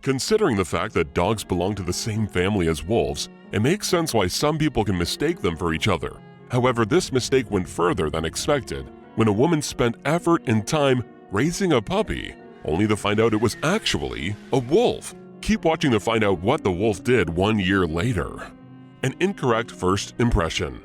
Considering the fact that dogs belong to the same family as wolves, it makes sense why some people can mistake them for each other. However, this mistake went further than expected when a woman spent effort and time raising a puppy, only to find out it was actually a wolf. Keep watching to find out what the wolf did 1 year later. An incorrect first impression.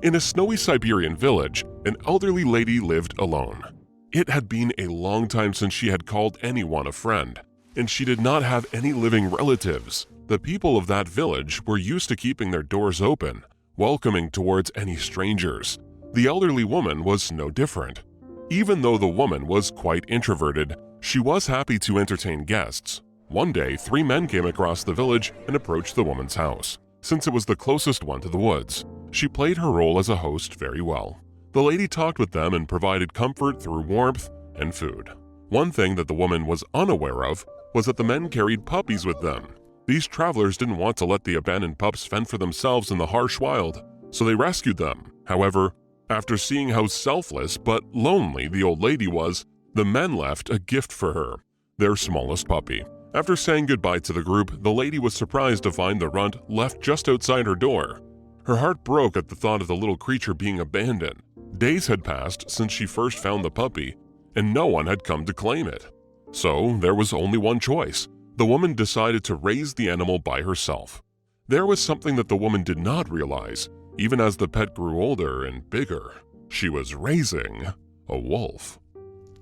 In a snowy Siberian village, an elderly lady lived alone. It had been a long time since she had called anyone a friend, and she did not have any living relatives. The people of that village were used to keeping their doors open, welcoming towards any strangers. The elderly woman was no different. Even though the woman was quite introverted, she was happy to entertain guests. One day, 3 men came across the village and approached the woman's house. Since it was the closest one to the woods, she played her role as a host very well. The lady talked with them and provided comfort through warmth and food. One thing that the woman was unaware of was that the men carried puppies with them. These travelers didn't want to let the abandoned pups fend for themselves in the harsh wild, so they rescued them. However, after seeing how selfless but lonely the old lady was, the men left a gift for her, their smallest puppy. After saying goodbye to the group, the lady was surprised to find the runt left just outside her door. Her heart broke at the thought of the little creature being abandoned. Days had passed since she first found the puppy, and no one had come to claim it. So there was only one choice. The woman decided to raise the animal by herself. There was something that the woman did not realize. Even as the pet grew older and bigger, she was raising a wolf.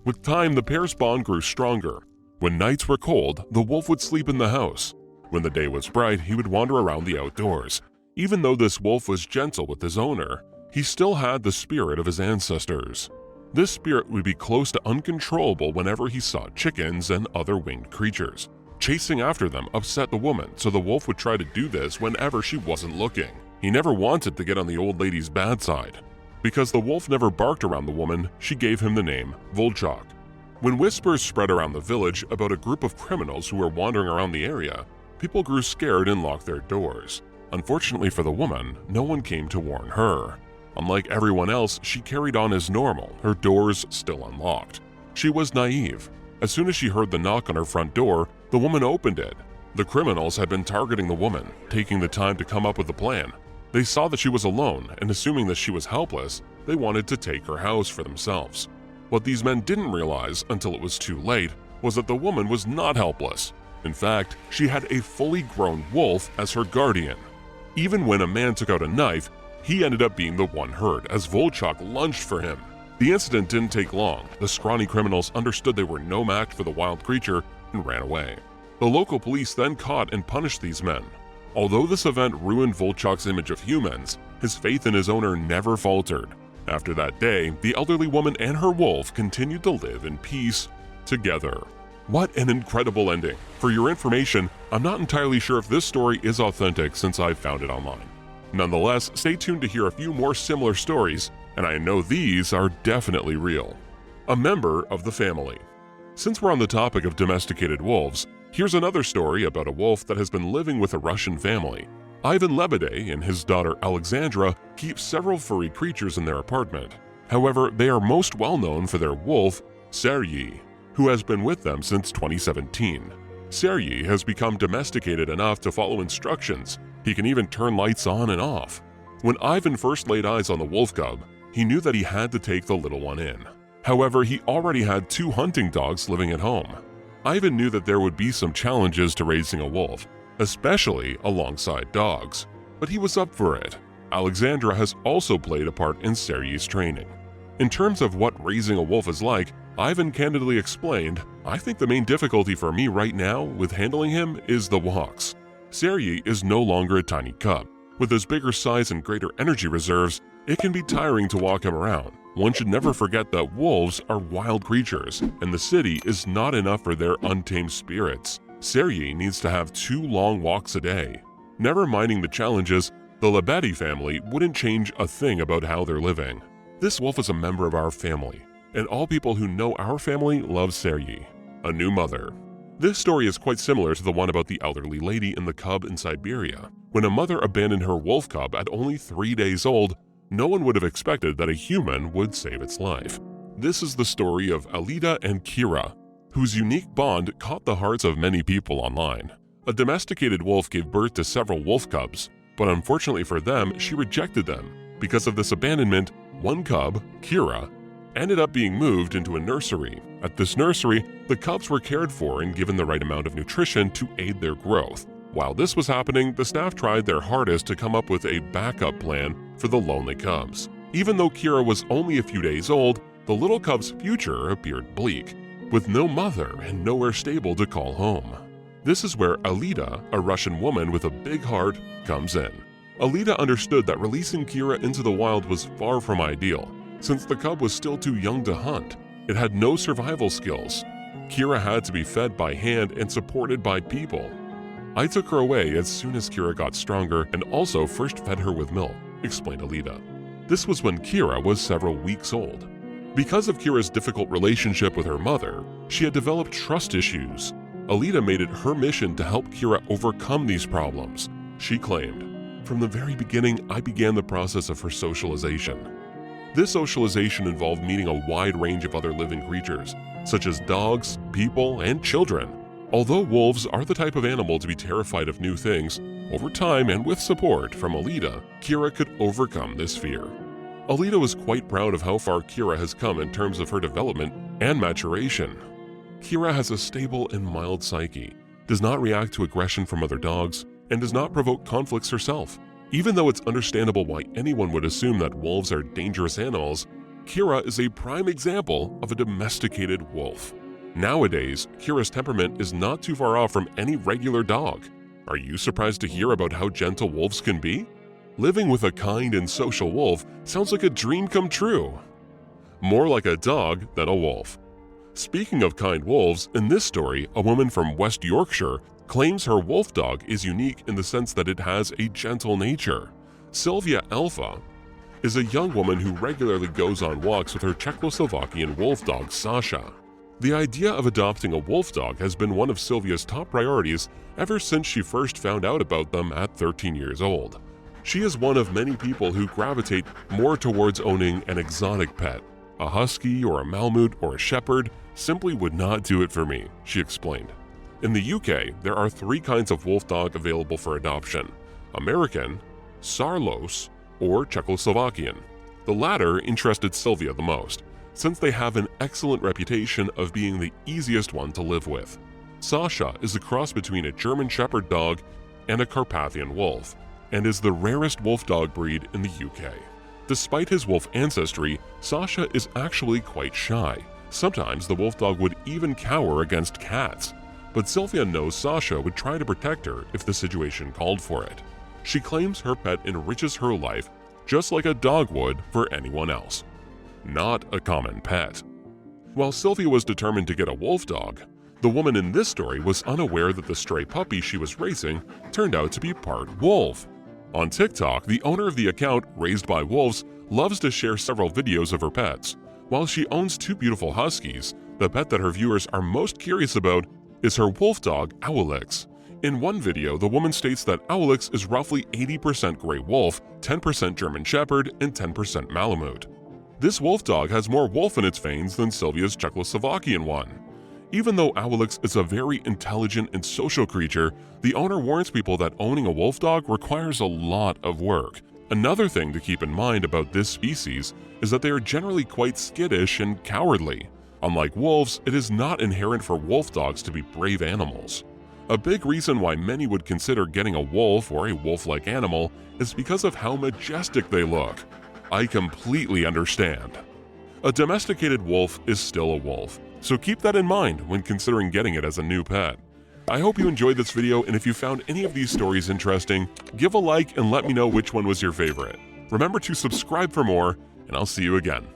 With time, the pair's bond grew stronger. When nights were cold, the wolf would sleep in the house. When the day was bright, he would wander around the outdoors. Even though this wolf was gentle with his owner, he still had the spirit of his ancestors. This spirit would be close to uncontrollable whenever he saw chickens and other winged creatures. Chasing after them upset the woman, so the wolf would try to do this whenever she wasn't looking. He never wanted to get on the old lady's bad side. Because the wolf never barked around the woman, she gave him the name Volchok. When whispers spread around the village about a group of criminals who were wandering around the area, people grew scared and locked their doors. Unfortunately for the woman, no one came to warn her. Unlike everyone else, she carried on as normal, her doors still unlocked. She was naive. As soon as she heard the knock on her front door, the woman opened it. The criminals had been targeting the woman, taking the time to come up with a plan. They saw that she was alone, and assuming that she was helpless, they wanted to take her house for themselves. What these men didn't realize until it was too late was that the woman was not helpless. In fact, she had a fully grown wolf as her guardian. Even when a man took out a knife, he ended up being the one hurt as Volchok lunged for him. The incident didn't take long. The scrawny criminals understood they were no match for the wild creature and ran away. The local police then caught and punished these men. Although this event ruined Volchok's image of humans, his faith in his owner never faltered. After that day, the elderly woman and her wolf continued to live in peace together. What an incredible ending! For your information, I'm not entirely sure if this story is authentic since I found it online. Nonetheless, stay tuned to hear a few more similar stories, and I know these are definitely real. A member of the family. Since we're on the topic of domesticated wolves, here's another story about a wolf that has been living with a Russian family. Ivan Lebeday and his daughter Alexandra keep several furry creatures in their apartment. However, they are most well known for their wolf, Sergei, who has been with them since 2017. Sergei has become domesticated enough to follow instructions. He can even turn lights on and off. When Ivan first laid eyes on the wolf cub, he knew that he had to take the little one in. However, he already had 2 hunting dogs living at home. Ivan knew that there would be some challenges to raising a wolf, especially alongside dogs, but he was up for it. Alexandra has also played a part in Sergei's training. In terms of what raising a wolf is like, Ivan candidly explained, "I think the main difficulty for me right now with handling him is the walks. Sergei is no longer a tiny cub. With his bigger size and greater energy reserves, it can be tiring to walk him around. One should never forget that wolves are wild creatures, and the city is not enough for their untamed spirits. Sergei needs to have 2 long walks a day." Never minding the challenges, the Lebeday family wouldn't change a thing about how they're living. This wolf is a member of our family, and all people who know our family love Sergei. A new mother. This story is quite similar to the one about the elderly lady and the cub in Siberia. When a mother abandoned her wolf cub at only 3 days old, no one would have expected that a human would save its life. This is the story of Alida and Kira, whose unique bond caught the hearts of many people online. A domesticated wolf gave birth to several wolf cubs, but unfortunately for them, she rejected them. Because of this abandonment, one cub, Kira, ended up being moved into a nursery. At this nursery, the cubs were cared for and given the right amount of nutrition to aid their growth. While this was happening, the staff tried their hardest to come up with a backup plan for the lonely cubs. Even though Kira was only a few days old, the little cub's future appeared bleak, with no mother and nowhere stable to call home. This is where Alida, a Russian woman with a big heart, comes in. Alida understood that releasing Kira into the wild was far from ideal, since the cub was still too young to hunt. It had no survival skills. Kira had to be fed by hand and supported by people. I took her away as soon as Kira got stronger and also first fed her with milk, explained Alida. This was when Kira was several weeks old. Because of Kira's difficult relationship with her mother, she had developed trust issues. Alida made it her mission to help Kira overcome these problems. She claimed, "From the very beginning, I began the process of her socialization. This socialization involved meeting a wide range of other living creatures, such as dogs, people, and children. Although wolves are the type of animal to be terrified of new things, over time and with support from Alida, Kira could overcome this fear." Alida was quite proud of how far Kira has come in terms of her development and maturation. Kira has a stable and mild psyche, does not react to aggression from other dogs, and does not provoke conflicts herself. Even though it's understandable why anyone would assume that wolves are dangerous animals, Kira is a prime example of a domesticated wolf. Nowadays, Kira's temperament is not too far off from any regular dog. Are you surprised to hear about how gentle wolves can be? Living with a kind and social wolf sounds like a dream come true. More like a dog than a wolf. Speaking of kind wolves, in this story, a woman from West Yorkshire claims her wolf dog is unique in the sense that it has a gentle nature. Sylvia Alpha is a young woman who regularly goes on walks with her Czechoslovakian wolf dog Sasha. The idea of adopting a wolf dog has been one of Sylvia's top priorities ever since she first found out about them at 13 years old. She is one of many people who gravitate more towards owning an exotic pet. A husky or a Malamute or a shepherd simply would not do it for me, she explained. In the UK, there are 3 kinds of wolf dog available for adoption: American, Sarlos, or Czechoslovakian. The latter interested Sylvia the most, since they have an excellent reputation of being the easiest one to live with. Sasha is a cross between a German Shepherd dog and a Carpathian wolf, and is the rarest wolf dog breed in the UK. Despite his wolf ancestry, Sasha is actually quite shy. Sometimes the wolf dog would even cower against cats. But Sylvia knows Sasha would try to protect her if the situation called for it. She claims her pet enriches her life just like a dog would for anyone else. Not a common pet. While Sylvia was determined to get a wolf dog, the woman in this story was unaware that the stray puppy she was raising turned out to be part wolf. On TikTok, the owner of the account, Raised by Wolves, loves to share several videos of her pets. While she owns 2 beautiful huskies, the pet that her viewers are most curious about is her wolf dog, Owlix. In one video, the woman states that Owlix is roughly 80% gray wolf, 10% German Shepherd, and 10% Malamute. This wolf dog has more wolf in its veins than Sylvia's Czechoslovakian one. Even though Owlix is a very intelligent and social creature, the owner warns people that owning a wolf dog requires a lot of work. Another thing to keep in mind about this species is that they are generally quite skittish and cowardly. Unlike wolves, it is not inherent for wolf dogs to be brave animals. A big reason why many would consider getting a wolf or a wolf-like animal is because of how majestic they look. I completely understand. A domesticated wolf is still a wolf, so keep that in mind when considering getting it as a new pet. I hope you enjoyed this video, and if you found any of these stories interesting, give a like and let me know which one was your favorite. Remember to subscribe for more, and I'll see you again.